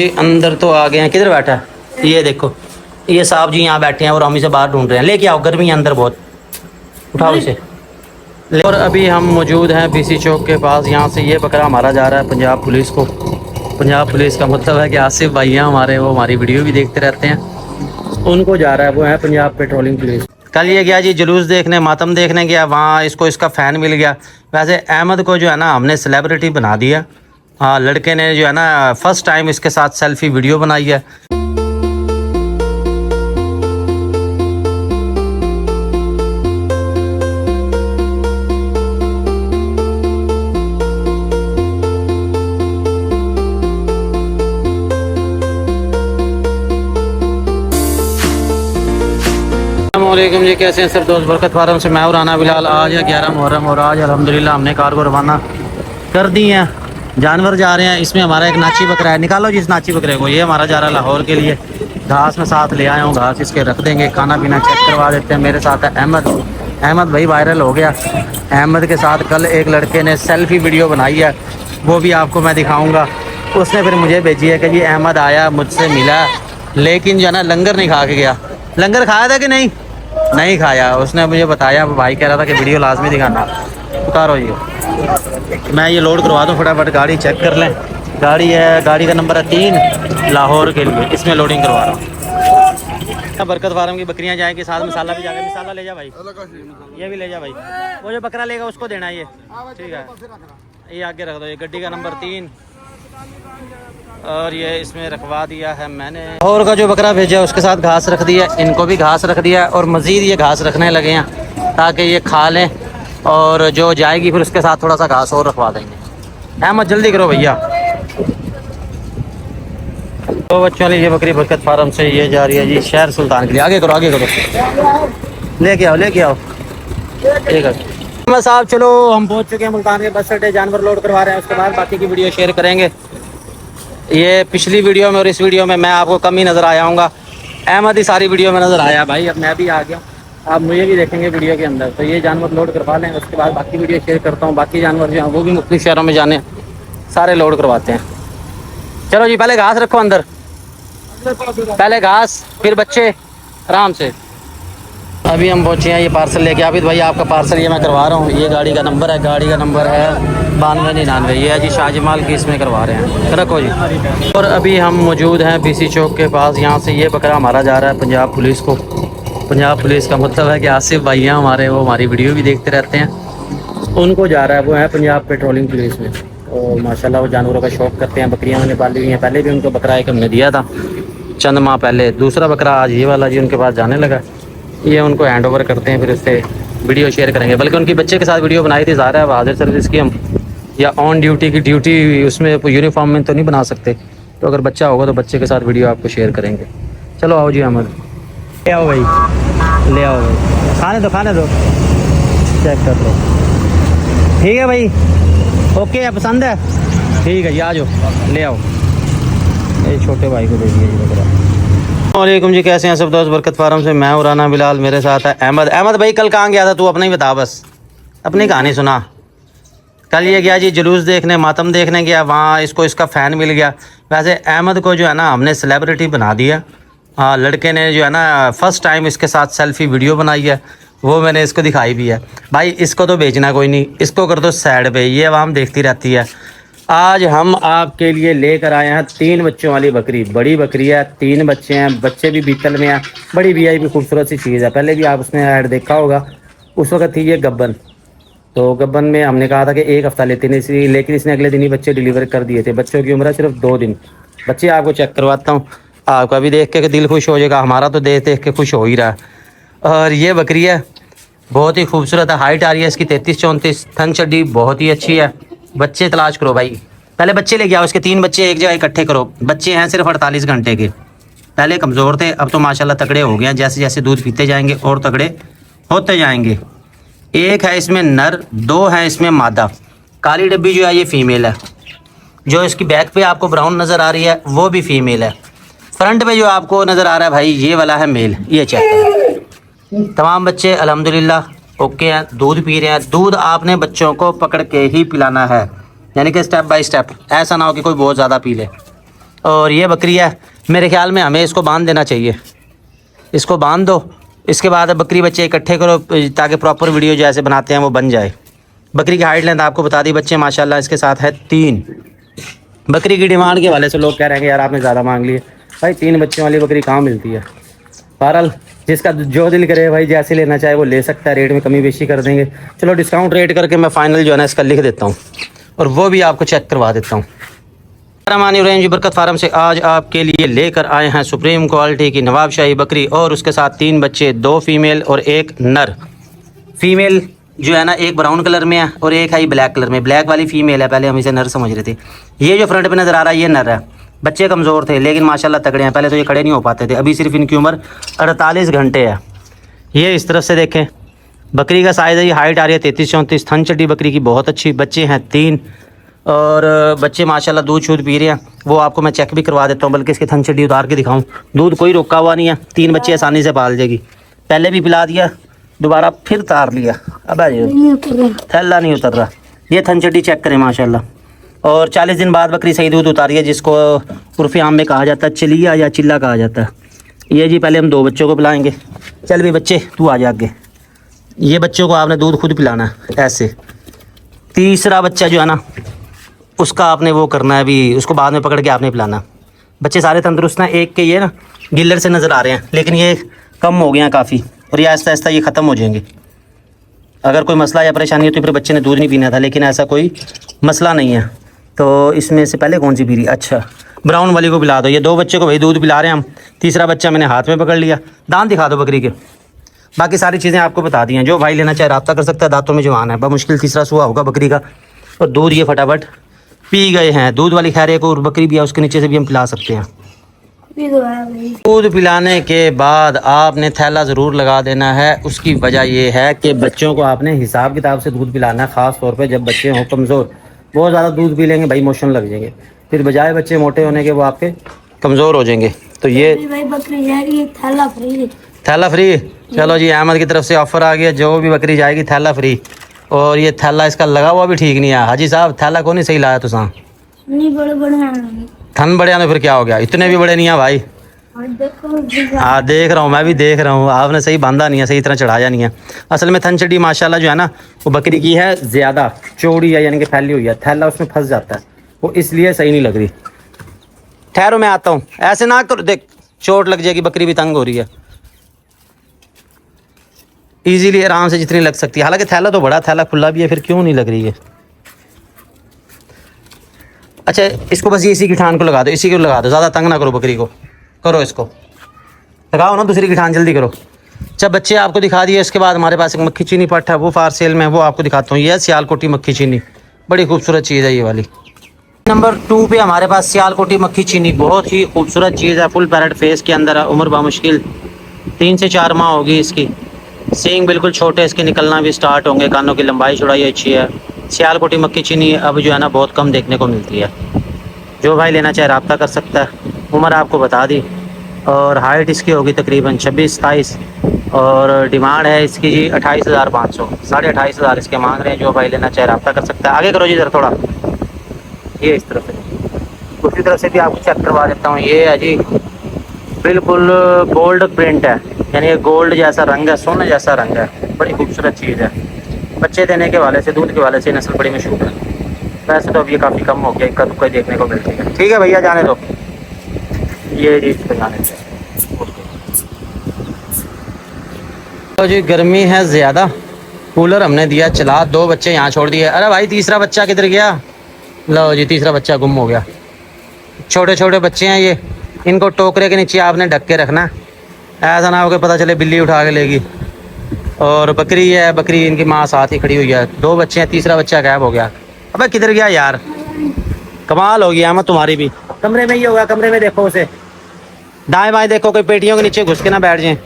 जी अंदर तो आ गए हैं। किधर बैठा है ये देखो, ये साहब जी यहाँ बैठे हैं और हम इसे बाहर ढूंढ रहे हैं। लेके आओ, गर्मी है अंदर बहुत, उठाओ इसे। और अभी हम मौजूद हैं बीसी चौक के पास। यहाँ से ये बकरा मारा जा रहा है पंजाब पुलिस को। पंजाब पुलिस का मतलब है कि आसिफ भाई हैं हमारे, वो हमारी वीडियो भी देखते रहते हैं, उनको जा रहा है। वो है पंजाब पेट्रोलिंग पुलिस। कल ये गया जी जुलूस देखने, मातम देखने गया, वहाँ इसको इसका फ़ैन मिल गया। वैसे अहमद को जो है ना हमने सेलिब्रिटी बना दिया। हाँ, लड़के ने जो है ना फर्स्ट टाइम इसके साथ सेल्फी वीडियो बनाई है। अस्सलामुअलैकुम जी, कैसे हैं सब दोस्त। बरकत फार्म से मैं और राना बिलाल। आज है 11 मुहर्रम और आज अल्हम्दुलिल्लाह हमने कार को रवाना कर दी हैं। जानवर जा रहे हैं। इसमें हमारा एक नाची बकरा है, निकालो जिस नाची बकरे को। ये हमारा जा रहा है लाहौर के लिए। घास में साथ ले आया हूँ, घास इसके रख देंगे, खाना पीना चेक करवा देते हैं। मेरे साथ है अहमद। अहमद भाई वायरल हो गया। अहमद के साथ कल एक लड़के ने सेल्फी वीडियो बनाई है, वो भी आपको मैं दिखाऊँगा। उसने फिर मुझे भेजी है कि जी अहमद आया, मुझसे मिला, लेकिन जो है ना लंगर नहीं खा के गया। लंगर खाया था कि नहीं? नहीं खाया। उसने मुझे बताया, भाई कह रहा था कि वीडियो लाजमी दिखाना। उतारो ये, मैं ये लोड करवा दूँ फटाफट। गाड़ी चेक कर लें। गाड़ी है, गाड़ी का नंबर है 3 लाहौर के लिए। इसमें लोडिंग करवा रहा हूँ। बरकत फार्म की बकरियाँ जाएंगी, साथ मसाला भी जाएगा। मसाला ले जा भाई, ये भी ले जा भाई। वो जो बकरा लेगा उसको देना ये, ठीक है। ये आगे रख दो। ये गड्डी का नंबर 3 और ये इसमें रखवा दिया है मैंने। और का जो बकरा भेजा है उसके साथ घास रख दिया, इनको भी घास रख दिया और मज़ीद ये घास रखने लगे हैं ताकि ये खा लें, और जो जाएगी फिर उसके साथ थोड़ा सा घास और रखवा देंगे। अहमद जल्दी करो भैया। तो बच्चों वाली ये बकरी बरकत फार्म से ये जा रही है जी शहर सुल्तान के लिए। आगे करो, आगे करो, लेके आओ, लेके आओ। ठीक है अहमद साहब, चलो हम पहुँच चुके हैं मुल्तान के बस अड्डे। जानवर लोड करवा रहे हैं, उसके बाद बाकी की वीडियो शेयर करेंगे। ये पिछली वीडियो में और इस वीडियो में मैं आपको कम ही नज़र आया हूँगा। अहमद ही सारी वीडियो में नज़र आया भाई। अब मैं भी आ गया, आप मुझे भी देखेंगे वीडियो के अंदर। तो ये जानवर लोड करवा लें, उसके बाद बाकी वीडियो शेयर करता हूँ। बाकी जानवर जो हैं वो भी मुख्तलिफ शहरों में जाने, सारे लोड करवाते हैं। चलो जी, पहले घास रखो अंदर, पहले घास फिर बच्चे, आराम से। अभी हम पहुँचे हैं, ये पार्सल लेके। आबिद भाई आपका पार्सल ये मैं करवा रहा हूँ। ये गाड़ी का नंबर है, गाड़ी का नंबर है 9299। ये है जी शाहजमाल की, इसमें करवा रहे हैं। रखो जी। और अभी हम मौजूद हैं बीसी चौक के पास। यहाँ से ये बकरा मारा जा रहा है पंजाब पुलिस को। पंजाब पुलिस का मतलब है कि आसिफ भाई हैं हमारे, वो हमारी वीडियो भी देखते रहते हैं, उनको जा रहा है। वो है पंजाब पेट्रोलिंग पुलिस में। और माशाल्लाह वो जानवरों का शौक़ करते हैं। बकरियाँ मैंने पाली हुई हैं, पहले भी उनको बकरा एक हमने दिया था चंद माह पहले। दूसरा बकरा आज ये वाला जी उनके पास जाने लगा। ये उनको हैंड ओवर करते हैं, फिर उससे वीडियो शेयर करेंगे। बल्कि उनकी बच्चे के साथ वीडियो बनाई थी। ज़ाहिर है हाजिर सर्विस की हम, या ऑन ड्यूटी की ड्यूटी उसमें यूनिफॉर्म में तो नहीं बना सकते। तो अगर बच्चा होगा तो बच्चे के साथ वीडियो आपको शेयर करेंगे। चलो आओ जी अहमद, ले आओ भाई, ले आओ भाई। खाने दो, खाने दो, चेक कर लो। ठीक है भाई, ओके है, पसंद है? ठीक है जी, आ जाओ, ले आओ। ये छोटे भाई को दे दिए जी बकरा। वालेकुम जी, कैसे हैं सब दोस्त। बरकत फार्म से मैं और राना बिलाल, मेरे साथ है अहमद। अहमद भाई कल कहाँ गया था तू? अपना ही बता, बस अपनी कहानी सुना। कल ये गया जी जुलूस देखने, मातम देखने गया, वहाँ इसको इसका फ़ैन मिल गया। वैसे अहमद को जो है ना हमने सेलिब्रिटी बना दिया। हाँ, लड़के ने जो है ना फर्स्ट टाइम इसके साथ सेल्फी वीडियो बनाई है, वो मैंने इसको दिखाई भी है। भाई इसको तो बेचना कोई नहीं, इसको कर दो साइड पे, ये आवाम देखती रहती है। आज हम आपके लिए लेकर आए हैं 3 बच्चों वाली बकरी। बड़ी बकरी है, 3 बच्चे हैं, बच्चे भी बीतल में हैं। बड़ी वीआईपी खूबसूरत सी चीज़ है। पहले भी आप उसमें ऐड देखा होगा, उस वक्त थी ये गब्बन। तो गब्बन में हमने कहा था कि 1 हफ़्ता लेते हैं इसी, लेकिन इसने अगले दिन ही बच्चे डिलीवर कर दिए थे। बच्चों की उम्र है सिर्फ 2 दिन। बच्चे आपको चेक करवाता हूँ, आपका भी देख के दिल खुश हो जाएगा, हमारा तो देख देख के खुश हो ही रहा है। और ये बकरी है, बहुत ही खूबसूरत है। हाइट आ रही है इसकी 33-34, थन चड्डी बहुत ही अच्छी है। बच्चे तलाश करो भाई, पहले बच्चे लेके आओ। इसके 3 बच्चे एक जगह इकट्ठे करो। बच्चे हैं सिर्फ 48 घंटे के। पहले कमज़ोर थे, अब तो माशाल्लाह तगड़े हो गए हैं। जैसे जैसे दूध पीते जाएंगे और तगड़े होते जाएंगे। एक है इसमें नर, 2 है इसमें मादा। काली डब्बी जो है ये फ़ीमेल है। जो इसकी बैक पे आपको ब्राउन नज़र आ रही है वो भी फ़ीमेल है। फ्रंट पे जो आपको नज़र आ रहा है भाई ये वाला है मेल। ये चेक करें, तमाम बच्चे अल्हम्दुलिल्लाह ओके हैं, दूध पी रहे हैं। दूध आपने बच्चों को पकड़ के ही पिलाना है, यानी कि स्टेप बाय स्टेप। ऐसा ना हो कि कोई बहुत ज़्यादा पी ले। और ये बकरी है, मेरे ख्याल में हमें इसको बांध देना चाहिए। इसको बांध दो, इसके बाद बकरी बच्चे इकट्ठे करो ताकि प्रॉपर वीडियो जैसे बनाते हैं वो बन जाए। बकरी की हाइट लेंथ आपको बता दी, बच्चे माशाल्लाह इसके साथ है 3। बकरी की डिमांड के वाले से लोग कह रहे हैं कि यार आपने ज़्यादा मांग लिए। भाई 3 बच्चों वाली बकरी कहाँ मिलती है। बहरहाल जिसका जो दिल करे भाई जैसे लेना चाहे वो ले सकता है, रेट में कमी बेशी कर देंगे। चलो डिस्काउंट रेट करके मैं फ़ाइनल जो है ना इसका लिख देता हूँ और वो भी आपको चेक करवा देता हूँ। रहमानी रेंज बरकत फार्म से आज आपके लिए लेकर आए हैं सुप्रीम क्वालिटी की नवाबशाही बकरी और उसके साथ 3 बच्चे, 2 फीमेल और 1 नर। फीमेल जो है ना एक ब्राउन कलर में है और एक है ब्लैक कलर में। ब्लैक वाली फीमेल है, पहले हम इसे नर समझ रहे थे। ये जो फ्रंट पे नज़र आ रहा है ये नर है। बच्चे कमज़ोर थे लेकिन माशाल्लाह तगड़े हैं। पहले तो ये खड़े नहीं हो पाते थे, अभी सिर्फ इनकी उम्र 48 घंटे है। ये इस तरफ से देखें, बकरी का साइज़ है, ये हाइट आ रही है 33-34। थन चड्डी बकरी की बहुत अच्छी। बच्चे हैं 3 और बच्चे माशाल्लाह दूध शूध पी रहे हैं। वो आपको मैं चेक भी करवा देता हूँ, बल्कि इसकी थन चड्डी उतार के दिखाऊँ। दूध कोई रोका हुआ नहीं है, 3 बच्चे आसानी से पाल जाएगी। पहले भी पिला दिया, दोबारा फिर तार लिया। अब थैला नहीं उतर रहा। ये थन चड्डी चेक करें माशाल्लाह। और 40 दिन बाद बकरी सही दूध उतारी है, जिसको उर्फ़ आम में कहा जाता है चलिया या चिल्ला कहा जाता है। ये जी पहले हम 2 बच्चों को पिलाएंगे। चल भी बच्चे तू आ जा आगे। ये बच्चों को आपने दूध खुद पिलाना है ऐसे। तीसरा बच्चा जो है ना उसका आपने वो करना है, अभी उसको बाद में पकड़ के आपने पिलाना। बच्चे सारे तंदुरुस्त हैं। एक के ये ना गिल्लर से नज़र आ रहे हैं लेकिन ये कम हो गए हैं काफ़ी और ये आहिस्ता आहिस्ता ये ख़त्म हो जाएंगे। अगर कोई मसला या परेशानी हो तो फिर बच्चे ने दूध नहीं पीना था, लेकिन ऐसा कोई मसला नहीं है। तो इसमें से पहले कौन सी पी रही? अच्छा ब्राउन वाली को पिला दो। ये 2 बच्चे को भाई दूध पिला रहे हैं हम। तीसरा बच्चा मैंने हाथ में पकड़ लिया। दांत दिखा दो बकरी के। बाकी सारी चीज़ें आपको बता दी हैं। जो भाई लेना चाहे रब्ता कर सकता है। दांतों में जवान है, बमुश्किल तीसरा सुहा होगा बकरी का। और दूध ये फटाफट पी गए हैं। दूध वाली खैर एक और बकरी भी है, उसके नीचे से भी हम पिला सकते हैं। दूध पिलाने के बाद आपने थैला ज़रूर लगा देना है। उसकी वजह यह है कि बच्चों को आपने हिसाब किताब से दूध पिलाना है, ख़ास तौर पे जब बच्चे हों कमज़ोर। बहुत ज़्यादा दूध पी लेंगे भाई मोशन लग जाएंगे, फिर बजाय बच्चे मोटे होने के वो आपके कमज़ोर हो जाएंगे। तो ये बकरी जा रही है थैला फ्री। थैला फ्री। चलो जी अहमद की तरफ से ऑफ़र आ गया, जो भी बकरी जाएगी थैला फ्री। और ये थैला इसका लगा हुआ भी ठीक नहीं है। हाजी साहब थैला को नहीं सही लाया तुसा। नहीं बड़े थन बड़े आने फिर क्या हो गया? इतने भी बड़े नहीं है भाई। हाँ देख रहा हूँ, मैं भी देख रहा हूँ। आपने सही बांधा नहीं है, सही तरह चढ़ाया नहीं है। असल में थन चड्डी माशाल्लाह जो है ना वो बकरी की है ज़्यादा चौड़ी है, यानी कि फैली हुई है। थैला उसमें फंस जाता है, वो इसलिए सही नहीं लग रही। ठहरो मैं आता हूँ। ऐसे ना करो, देख चोट लग जाएगी, बकरी भी तंग हो रही है। इजीली आराम से जितनी लग सकती है। हालांकि थैला तो बड़ा, थैला खुला भी है, फिर क्यों नहीं लग रही है? अच्छा इसको बस इसी की ठान को लगा दो, इसी को लगा दो। ज़्यादा तंग ना करो बकरी को। करो इसको लगाओ ना, दूसरी की ठान जल्दी करो। जब बच्चे आपको दिखा दिए, इसके बाद हमारे पास एक मक्खी चीनी पट्ट है, वो फार सेल में है, वो आपको दिखाता हूँ। ये सियालकोटी मक्खी चीनी, बड़ी खूबसूरत चीज़ है ये वाली। नंबर 2 पे हमारे पास सियालकोटी मक्खी चीनी, बहुत ही खूबसूरत चीज़ है। फुल पैरेट फेस के अंदर है। उम्र बामुश्किल 3 से 4 माह होगी इसकी। सींग बिल्कुल छोटे, इसके निकलना भी स्टार्ट होंगे। कानों की लंबाई चौड़ाई अच्छी है। सियालकोटी मक्खी चीनी अब जो है ना बहुत कम देखने को मिलती है। जो भाई लेना चाहे रब्ता कर सकता है। उम्र आपको बता दी और हाइट इसकी होगी तकरीबन 26-27 और डिमांड है इसकी जी 28,500, 28,500 इसके मांग रहे हैं। जो भाई लेना चाहे रब्ता कर सकता है। आगे करो जी ज़रा थोड़ा, ये इस तरफ से, दूसरी तरफ से भी आपको चेक करवा देता हूँ। ये है जी बिल्कुल गोल्ड प्रिंट है, यानी ये गोल्ड जैसा रंग है, सोने जैसा रंग है। बड़ी खूबसूरत चीज़ है। बच्चे देने के वाले से, दूध के वाले से नस्ल बड़ी मशहूर है। वैसे तो अब ये काफ़ी कम हो गया, इक्का दुक्का देखने को मिलती है। ठीक है भैया जाने दो, ये जी इस पर जाने दो। तो जी गर्मी है ज़्यादा, कूलर हमने दिया चला, 2 बच्चे यहाँ छोड़ दिए। अरे भाई तीसरा बच्चा किधर गया? लो जी तीसरा बच्चा गुम हो गया। छोटे छोटे बच्चे हैं ये, इनको टोकरे के नीचे आपने ढक के रखना, ऐसा ना हो कि पता चले बिल्ली उठा के लेगी। और बकरी है, बकरी इनकी माँ साथ ही खड़ी हुई है। 2 बच्चे हैं, तीसरा बच्चा गायब हो गया। अबे किधर गया यार? कमाल हो गया। मैं तुम्हारी भी कमरे में ही होगा, कमरे में देखो उसे, दाएं बाएं देखो, कोई पेटियों के नीचे घुस के ना बैठ जाए।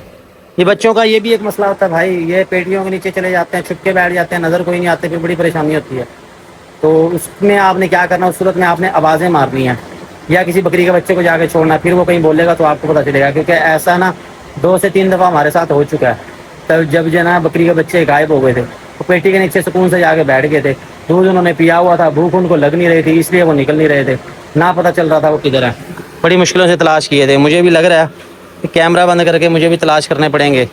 ये बच्चों का ये भी एक मसला होता है भाई, ये पेटियों के नीचे चले जाते हैं, छुप के बैठ जाते हैं, नज़र कोई नहीं आते, फिर बड़ी परेशानी होती है। तो उसमें आपने क्या करना, उस सूरत में आपने आवाज़ें मारनी है या किसी बकरी के बच्चे को जाके छोड़ना, फिर वो कहीं बोलेगा तो आपको पता चलेगा। क्योंकि ऐसा ना 2 से 3 दफ़ा हमारे साथ हो चुका है। तब जब जो ना बकरी के बच्चे गायब हो गए थे, तो पेटी के नीचे सुकून से जाके बैठ गए थे। दूध उन्होंने पिया हुआ था, भूख उनको लग नहीं रही थी, इसलिए वो निकल नहीं रहे थे, ना पता चल रहा था वो किधर है। बड़ी मुश्किलों से तलाश किए थे। मुझे भी लग रहा है कि कैमरा बंद करके मुझे भी तलाश करने पड़ेंगे।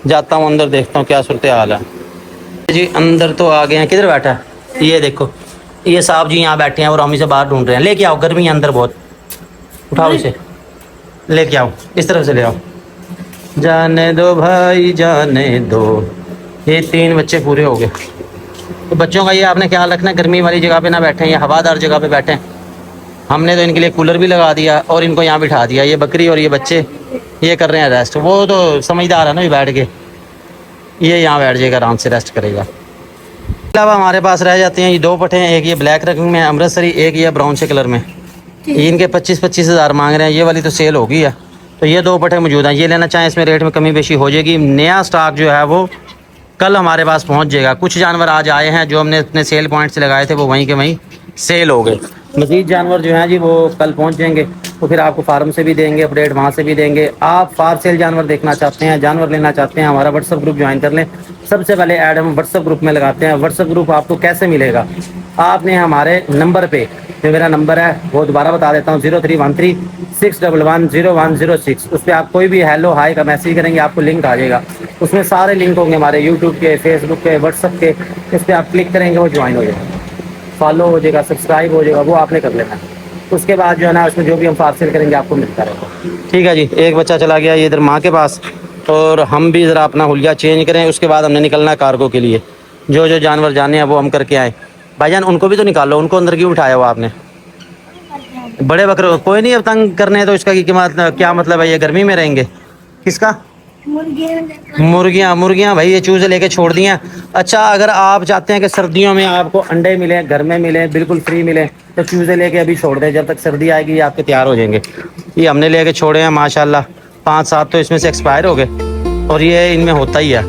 जाता हूँ अंदर, देखता हूँ क्या सूरत हाल है जी। अंदर तो आ गए हैं। किधर बैठा है ये देखो, ये साहब जी यहाँ बैठे हैं और हम इसे बाहर ढूंढ रहे हैं। लेके आओ, गर्मी है अंदर बहुत। उठाओ इसे, लेके आओ, इस तरफ से ले आओ। जाने दो भाई जाने दो। ये 3 बच्चे पूरे हो गए। तो बच्चों का ये आपने ख्याल रखना, गर्मी वाली जगह पे ना बैठें या हवादार जगह पे बैठें। हमने तो इनके लिए कूलर भी लगा दिया और इनको यहाँ बिठा दिया। ये बकरी और ये बच्चे ये कर रहे हैं रेस्ट। वो तो समझदार है ना, ये बैठ के ये यहाँ बैठ जाएगा, आराम से रेस्ट करेगा। अलावा हमारे पास रह जाते हैं ये 2 पट्ठे हैं। एक ये ब्लैक रंग में अमृतसरी, एक ये ब्राउन से कलर में। इनके 25-25 हज़ार मांग रहे हैं। ये वाली तो सेल हो गई है। तो ये 2 पट्ठे मौजूद हैं। ये लेना चाहें, इसमें रेट में कमी बेशी हो जाएगी। नया स्टॉक जो है वो कल हमारे पास पहुंच जाएगा। कुछ जानवर आज आए हैं जो हमने अपने सेल पॉइंट से लगाए थे, वो वहीं के वहीं सेल हो गए। मज़ीद जानवर जो हैं जी वो कल पहुंच जाएंगे। तो फिर आपको फार्म से भी देंगे अपडेट, वहाँ से भी देंगे। आप फार सेल जानवर देखना चाहते हैं, जानवर लेना चाहते हैं, हमारा व्हाट्सअप ग्रुप ज्वाइन कर लें। सबसे पहले ऐड हम व्हाट्सअप ग्रुप में लगाते हैं। व्हाट्सअप ग्रुप आपको कैसे मिलेगा? आपने हमारे नंबर पे, जो मेरा नंबर है वो दोबारा बता देता हूँ, 031361110106। उस पर आप कोई भी हेलो हाई का मैसेज करेंगे, आपको लिंक आ जाएगा। उसमें सारे लिंक होंगे हमारे यूट्यूब के, फेसबुक के, व्हाट्सअप के। उस पर आप क्लिक करेंगे, वो ज्वाइन हो जाएगा, फॉलो हो जाएगा, सब्सक्राइब हो जाएगा, वो आपने कर लेना है। उसके बाद जो है ना, उसमें जो भी हम पार्सल करेंगे आपको मिलता रहेगा। ठीक है जी। एक बच्चा चला गया ये इधर माँ के पास, और हम भी ज़रा अपना हुलिया चेंज करें। उसके बाद हमने निकलना है कार्गो के लिए। जो जो जानवर जाने हैं वो हम करके आए। भाईजान उनको भी तो निकालो, उनको अंदर क्यों उठाया हुआ आपने? बड़े बकरे कोई नहीं अब तंग करने हैं तो इसका क्या मतलब है? ये गर्मी में रहेंगे? किसका? मुर्गियाँ भाई, ये चूज़े लेके छोड़ दिए हैं। अच्छा, अगर आप चाहते हैं कि सर्दियों में आपको अंडे मिले, घर में मिले, बिल्कुल फ्री मिले, तो चूज़े लेके अभी छोड़ दें। जब तक सर्दी आएगी ये आपके तैयार हो जाएंगे। ये हमने लेके छोड़े हैं माशाल्लाह। 5-7 तो इसमें से एक्सपायर हो गए, और ये इनमें होता ही है।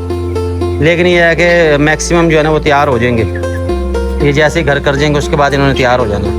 लेकिन ये है कि मैक्सिमम जो है ना वो तैयार हो जाएंगे। ये जैसे ही घर कर जाएंगे उसके बाद इन्होंने तैयार हो जाना।